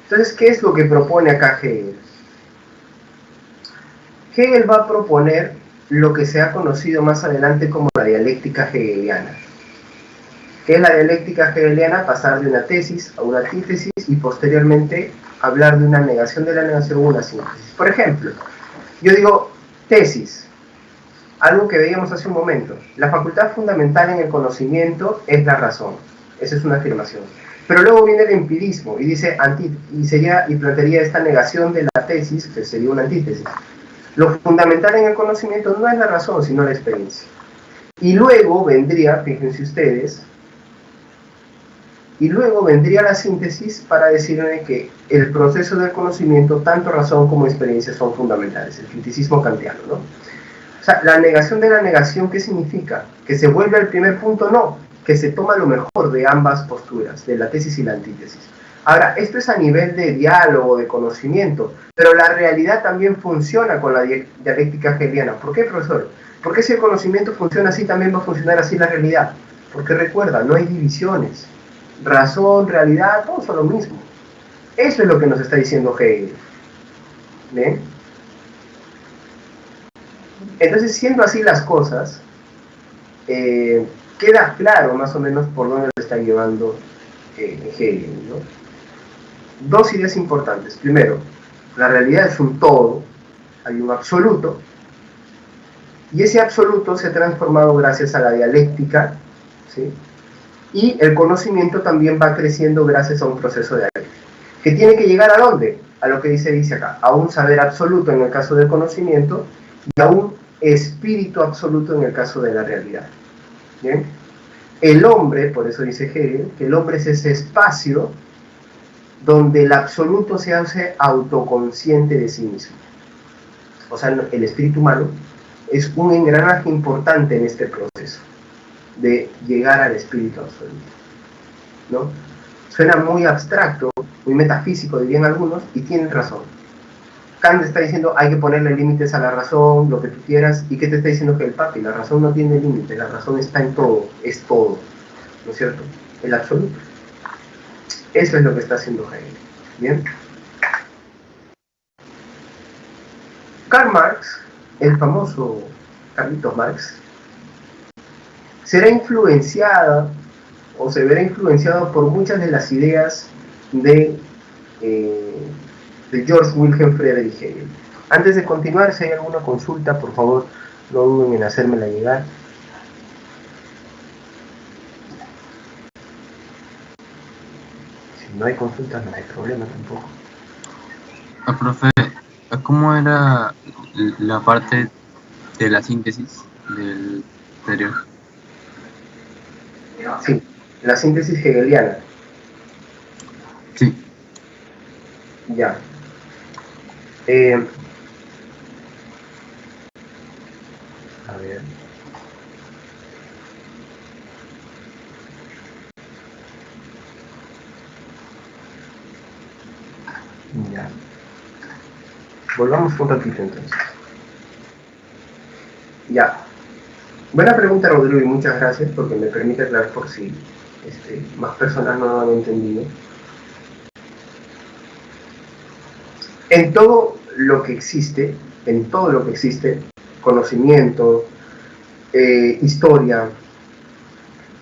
Entonces, ¿qué es lo que propone acá Hegel? Hegel va a proponer lo que se ha conocido más adelante como la dialéctica hegeliana. ¿Qué es la dialéctica hegeliana? Pasar de una tesis a una antítesis y posteriormente hablar de una negación de la negación o una síntesis. Por ejemplo, yo digo tesis, algo que veíamos hace un momento. La facultad fundamental en el conocimiento es la razón. Esa es una afirmación. Pero luego viene el empirismo y dice y plantearía esta negación de la tesis, que sería una antítesis. Lo fundamental en el conocimiento no es la razón, sino la experiencia. Y luego vendría, fíjense ustedes, la síntesis para decirme que el proceso del conocimiento, tanto razón como experiencia, son fundamentales. El criticismo kantiano, ¿no? O sea, la negación de la negación, ¿qué significa? ¿Que se vuelve al primer punto? No, que se toma lo mejor de ambas posturas, de la tesis y la antítesis. Ahora, esto es a nivel de diálogo, de conocimiento, pero la realidad también funciona con la dialéctica hegeliana. ¿Por qué, profesor? Porque si el conocimiento funciona así, también va a funcionar así la realidad. Porque recuerda, no hay divisiones. Razón, realidad, todos son lo mismo. Eso es lo que nos está diciendo Hegel. ¿Ven? Entonces, siendo así las cosas, queda claro más o menos por dónde lo está llevando Hegel, ¿no? Dos ideas importantes. Primero, la realidad es un todo, hay un absoluto, y ese absoluto se ha transformado gracias a la dialéctica, ¿sí? Y el conocimiento también va creciendo gracias a un proceso de dialéctica. ¿Que tiene que llegar a dónde? A lo que dice acá, a un saber absoluto en el caso del conocimiento y a un espíritu absoluto en el caso de la realidad. ¿Bien? El hombre, por eso dice Hegel, que el hombre es ese espacio donde el absoluto se hace autoconsciente de sí mismo. O sea, el espíritu humano es un engranaje importante en este proceso de llegar al espíritu absoluto, ¿no? Suena muy abstracto, muy metafísico, dirían algunos, y tienen razón. Kant está diciendo, hay que ponerle límites a la razón, lo que tú quieras, y ¿qué te está diciendo que el papi? La razón no tiene límites, la razón está en todo, es todo, ¿no es cierto? El absoluto. Eso es lo que está haciendo Hegel, ¿bien? Karl Marx, el famoso Carlitos Marx, será influenciada o se verá influenciado por muchas de las ideas de Georg Wilhelm Friedrich Hegel. Antes de continuar, si hay alguna consulta, por favor, no duden en hacérmela llegar. Si no hay consultas, no hay problema tampoco. Profe, ¿cómo era la parte de la síntesis del anterior? Sí, la síntesis hegeliana. Sí. Ya. A ver. Ya. Volvamos un ratito entonces. Ya. Buena pregunta, Rodrigo, y muchas gracias porque me permite aclarar por si más personas no lo han entendido. En todo lo que existe, conocimiento, historia,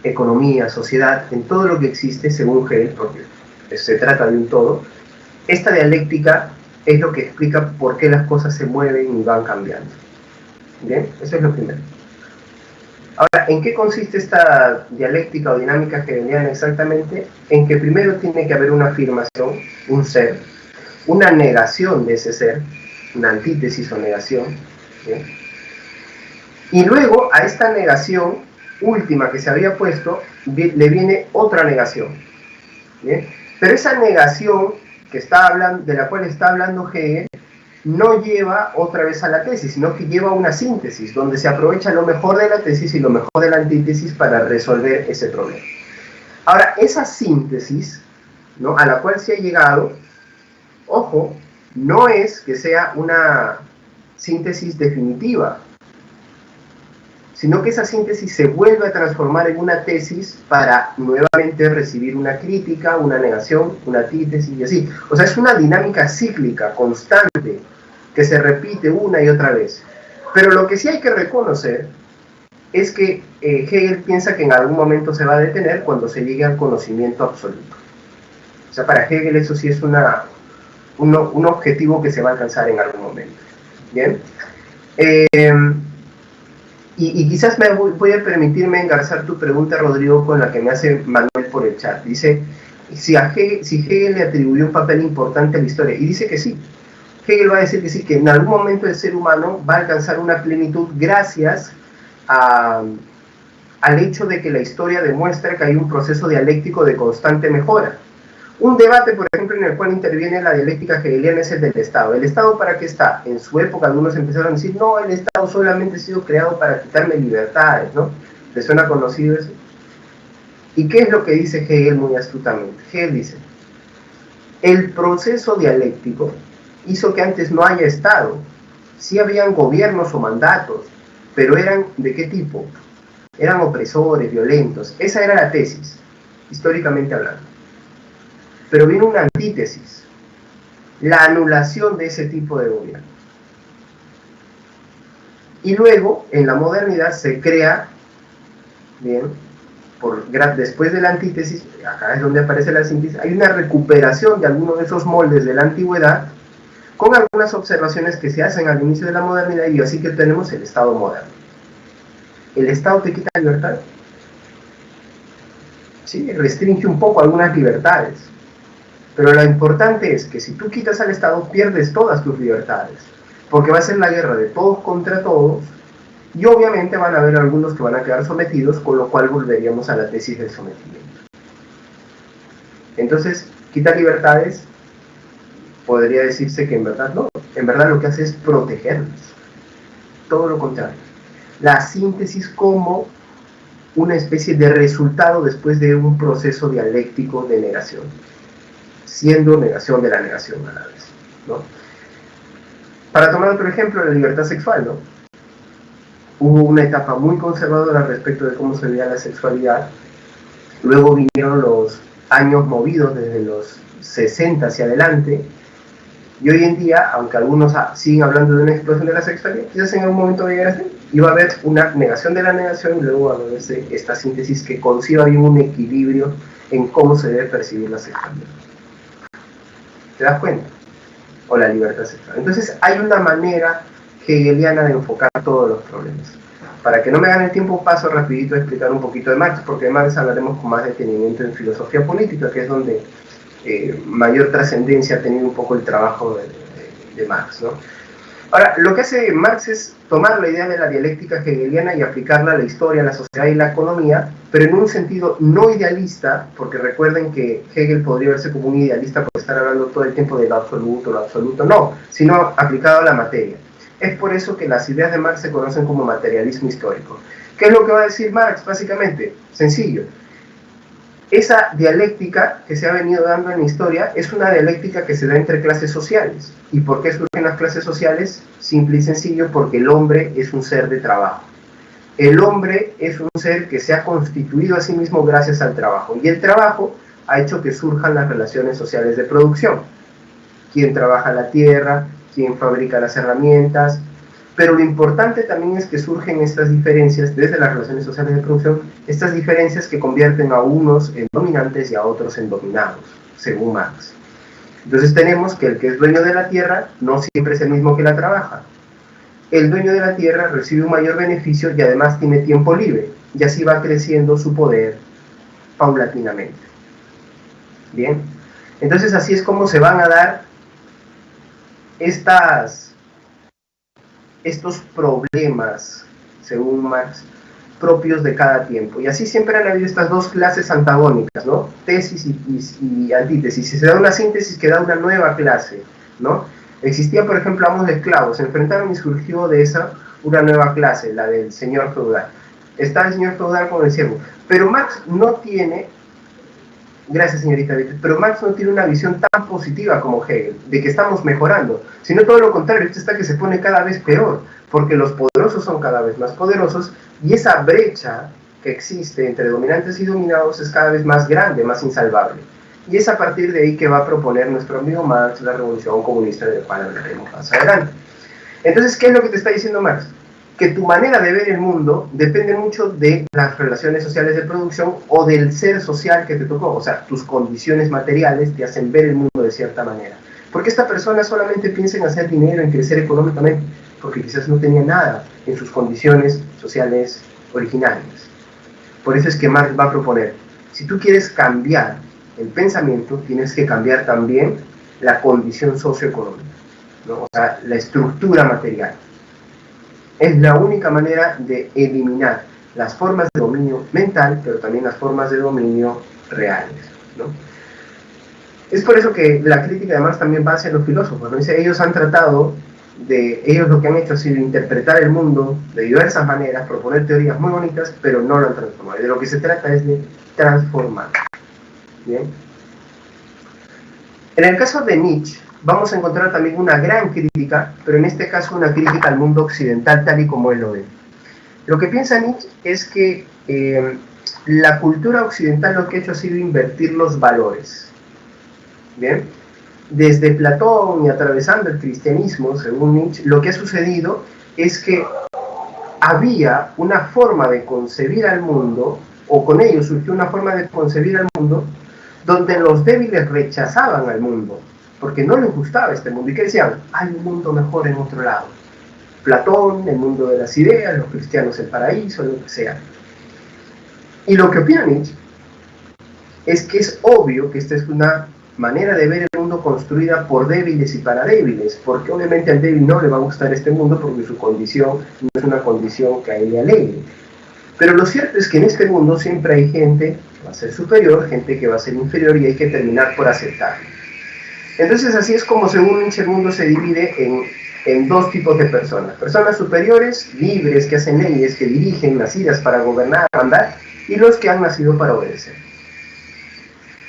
economía, sociedad, en todo lo que existe, según Hegel, porque se trata de un todo, esta dialéctica es lo que explica por qué las cosas se mueven y van cambiando. ¿Bien? Eso es lo primero. Ahora, ¿en qué consiste esta dialéctica o dinámica hegeliana exactamente? En que primero tiene que haber una afirmación, un ser, una negación de ese ser, una antítesis o negación, ¿bien? Y luego a esta negación última que se había puesto, le viene otra negación, ¿bien? Pero esa negación de la cual está hablando Hegel, no lleva otra vez a la tesis, sino que lleva a una síntesis, donde se aprovecha lo mejor de la tesis y lo mejor de la antítesis para resolver ese problema. Ahora, esa síntesis, ¿no?, a la cual se ha llegado, ojo, no es que sea una síntesis definitiva, sino que esa síntesis se vuelve a transformar en una tesis para nuevamente recibir una crítica, una negación, una antítesis y así. O sea, es una dinámica cíclica, constante, que se repite una y otra vez. Pero lo que sí hay que reconocer es que Hegel piensa que en algún momento se va a detener cuando se llegue al conocimiento absoluto. O sea, para Hegel eso sí es un objetivo que se va a alcanzar en algún momento. ¿Bien? Y quizás voy a permitirme engarzar tu pregunta, Rodrigo, con la que me hace Manuel por el chat. Dice, si Hegel le atribuyó un papel importante a la historia, y dice que sí. Hegel va a decir que sí, que en algún momento el ser humano va a alcanzar una plenitud gracias al hecho de que la historia demuestra que hay un proceso dialéctico de constante mejora. Un debate, por ejemplo, en el cual interviene la dialéctica hegeliana es el del Estado. ¿El Estado para qué está? En su época algunos empezaron a decir, no, el Estado solamente ha sido creado para quitarme libertades, ¿no? ¿Les suena conocido eso? ¿Y qué es lo que dice Hegel muy astutamente? Hegel dice, el proceso dialéctico hizo que antes no haya Estado. Sí habían gobiernos o mandatos, pero eran ¿de qué tipo? Eran opresores, violentos. Esa era la tesis, históricamente hablando. Pero viene una antítesis, la anulación de ese tipo de gobierno. Y luego, en la modernidad, se crea, bien, después de la antítesis, acá es donde aparece la síntesis, hay una recuperación de algunos de esos moldes de la antigüedad, con algunas observaciones que se hacen al inicio de la modernidad, y así que tenemos el Estado moderno. ¿El Estado te quita libertad? Sí, restringe un poco algunas libertades. Pero lo importante es que si tú quitas al Estado, pierdes todas tus libertades. Porque va a ser la guerra de todos contra todos, y obviamente van a haber algunos que van a quedar sometidos, con lo cual volveríamos a la tesis del sometimiento. Entonces, quitar libertades, podría decirse que en verdad no. En verdad lo que hace es protegerlas. Todo lo contrario. La síntesis como una especie de resultado después de un proceso dialéctico de negación, siendo negación de la negación a la vez, ¿no? Para tomar otro ejemplo, la libertad sexual, ¿no? Hubo una etapa muy conservadora respecto de cómo se veía la sexualidad, luego vinieron los años movidos desde los 60 hacia adelante, y hoy en día, aunque algunos siguen hablando de una explosión de la sexualidad, quizás en algún momento va a llegar a ser, y va a haber una negación de la negación, y luego va a haber esta síntesis que conciba bien un equilibrio en cómo se debe percibir la sexualidad. ¿Te das cuenta? O la libertad sexual. Entonces hay una manera hegeliana de enfocar todos los problemas. Para que no me gane el tiempo, paso rapidito a explicar un poquito de Marx, porque de Marx hablaremos con más detenimiento en filosofía política, que es donde mayor trascendencia ha tenido un poco el trabajo de Marx, ¿no? Ahora, lo que hace Marx es tomar la idea de la dialéctica hegeliana y aplicarla a la historia, a la sociedad y la economía, pero en un sentido no idealista, porque recuerden que Hegel podría verse como un idealista por estar hablando todo el tiempo de lo absoluto, no, sino aplicado a la materia. Es por eso que las ideas de Marx se conocen como materialismo histórico. ¿Qué es lo que va a decir Marx? Básicamente, sencillo. Esa dialéctica que se ha venido dando en la historia es una dialéctica que se da entre clases sociales. ¿Y por qué surgen las clases sociales? Simple y sencillo, porque el hombre es un ser de trabajo. El hombre es un ser que se ha constituido a sí mismo gracias al trabajo. Y el trabajo ha hecho que surjan las relaciones sociales de producción. ¿Quién trabaja la tierra? ¿Quién fabrica las herramientas? Pero lo importante también es que surgen estas diferencias desde las relaciones sociales de producción, estas diferencias que convierten a unos en dominantes y a otros en dominados, según Marx. Entonces tenemos que el que es dueño de la tierra no siempre es el mismo que la trabaja. El dueño de la tierra recibe un mayor beneficio y además tiene tiempo libre, y así va creciendo su poder paulatinamente. Bien, entonces así es como se van a dar estos problemas, según Marx, propios de cada tiempo. Y así siempre han habido estas dos clases antagónicas, ¿no? Tesis y antítesis. Si se da una síntesis, queda una nueva clase, ¿no? Existía, por ejemplo, amos de esclavos, se enfrentaron y surgió de esa una nueva clase, la del señor feudal. Está el señor feudal con el siervo. Pero Marx no tiene, gracias señorita, pero Marx no tiene una visión tan positiva como Hegel, de que estamos mejorando, sino todo lo contrario, esto está que se pone cada vez peor, porque los poderosos son cada vez más poderosos, y esa brecha que existe entre dominantes y dominados es cada vez más grande, más insalvable. Y es a partir de ahí que va a proponer nuestro amigo Marx la revolución comunista, del cual hablaremos más adelante. Entonces, ¿qué es lo que te está diciendo Marx? que tu manera de ver el mundo depende mucho de las relaciones sociales de producción o del ser social que te tocó. O sea, tus condiciones materiales te hacen ver el mundo de cierta manera. Porque esta persona solamente piensa en hacer dinero, en crecer económicamente, porque quizás no tenía nada en sus condiciones sociales originarias. Por eso es que Marx va a proponer, si tú quieres cambiar el pensamiento, tienes que cambiar también la condición socioeconómica, ¿no? O sea, la estructura material. Es la única manera de eliminar las formas de dominio mental, pero también las formas de dominio reales, ¿no? Es por eso que la crítica de Marx también va hacia los filósofos, ¿no? Dice, ellos han tratado ellos lo que han hecho ha sido interpretar el mundo de diversas maneras, proponer teorías muy bonitas, pero no lo han transformado. De lo que se trata es de transformar. ¿Bien? En el caso de Nietzsche, vamos a encontrar también una gran crítica, pero en este caso una crítica al mundo occidental tal y como él lo ve. Lo que piensa Nietzsche es que la cultura occidental lo que ha hecho ha sido invertir los valores. ¿Bien? Desde Platón y atravesando el cristianismo, según Nietzsche, lo que ha sucedido es que había una forma de concebir al mundo, o con ello surgió una forma de concebir al mundo, donde los débiles rechazaban al mundo, porque no les gustaba este mundo, y que decían, hay un mundo mejor en otro lado. Platón, el mundo de las ideas, los cristianos el paraíso, lo que sea. Y lo que opina Nietzsche es que es obvio que esta es una manera de ver el mundo construida por débiles y para débiles, porque obviamente al débil no le va a gustar este mundo porque su condición no es una condición que a él le alegre. Pero lo cierto es que en este mundo siempre hay gente que va a ser superior, gente que va a ser inferior, y hay que terminar por aceptarlo. Entonces así es como según Nietzsche el mundo se divide en dos tipos de personas. Personas superiores, libres, que hacen leyes, que dirigen, nacidas para gobernar, mandar, y los que han nacido para obedecer.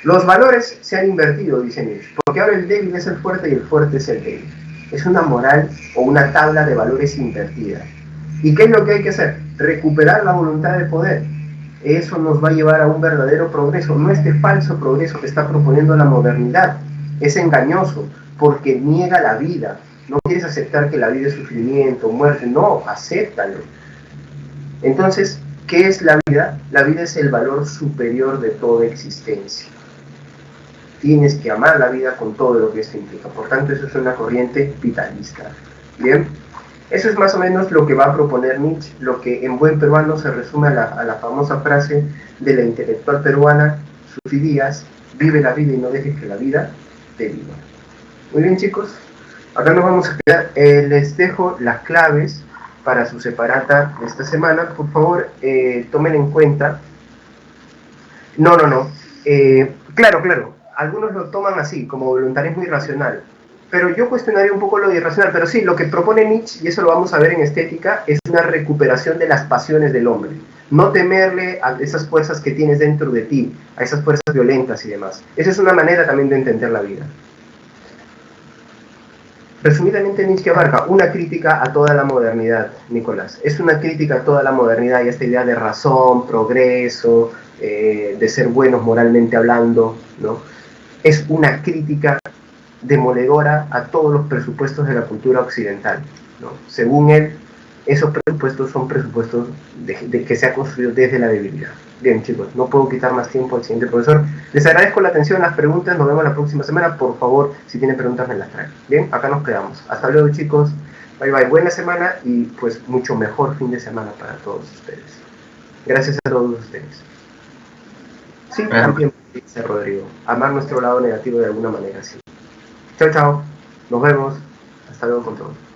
Los valores se han invertido, dice Nietzsche, porque ahora el débil es el fuerte y el fuerte es el débil. Es una moral o una tabla de valores invertida. ¿Y qué es lo que hay que hacer? Recuperar la voluntad de poder. Eso nos va a llevar a un verdadero progreso, no este falso progreso que está proponiendo la modernidad. Es engañoso porque niega la vida. No quieres aceptar que la vida es sufrimiento, muerte, no, acéptalo. Entonces, ¿qué es la vida? La vida es el valor superior de toda existencia. Tienes que amar la vida con todo lo que esto implica. Por tanto, eso es una corriente vitalista. ¿Bien? Eso es más o menos lo que va a proponer Nietzsche, lo que en buen peruano se resume a la famosa frase de la intelectual peruana, Susi Díaz, vive la vida y no dejes que la vida te viva. Muy bien, chicos, acá nos vamos a quedar. Les dejo las claves para su separata de esta semana. Por favor, tomen en cuenta. Claro. Algunos lo toman así, como voluntarismo irracional. Pero yo cuestionaría un poco lo de irracional. Pero sí, lo que propone Nietzsche, y eso lo vamos a ver en estética, es una recuperación de las pasiones del hombre. No temerle a esas fuerzas que tienes dentro de ti, a esas fuerzas violentas y demás. Esa es una manera también de entender la vida. Resumidamente, Nietzsche abarca una crítica a toda la modernidad, Nicolás. Es una crítica a toda la modernidad y a esta idea de razón, progreso, de ser buenos moralmente hablando, ¿no? Es una crítica demoledora a todos los presupuestos de la cultura occidental, ¿no? Según él, esos presupuestos son presupuestos de que se ha construido desde la debilidad. Bien, chicos, no puedo quitar más tiempo al siguiente profesor. Les agradezco la atención, las preguntas, nos vemos la próxima semana. Por favor, si tienen preguntas, me las traen. Bien, acá nos quedamos. Hasta luego, chicos. Bye, bye. Buena semana y pues mucho mejor fin de semana para todos ustedes. Gracias a todos ustedes. Sí, también dice Rodrigo. Amar nuestro lado negativo de alguna manera, sí. Chao, chao. Nos vemos. Hasta luego con todos.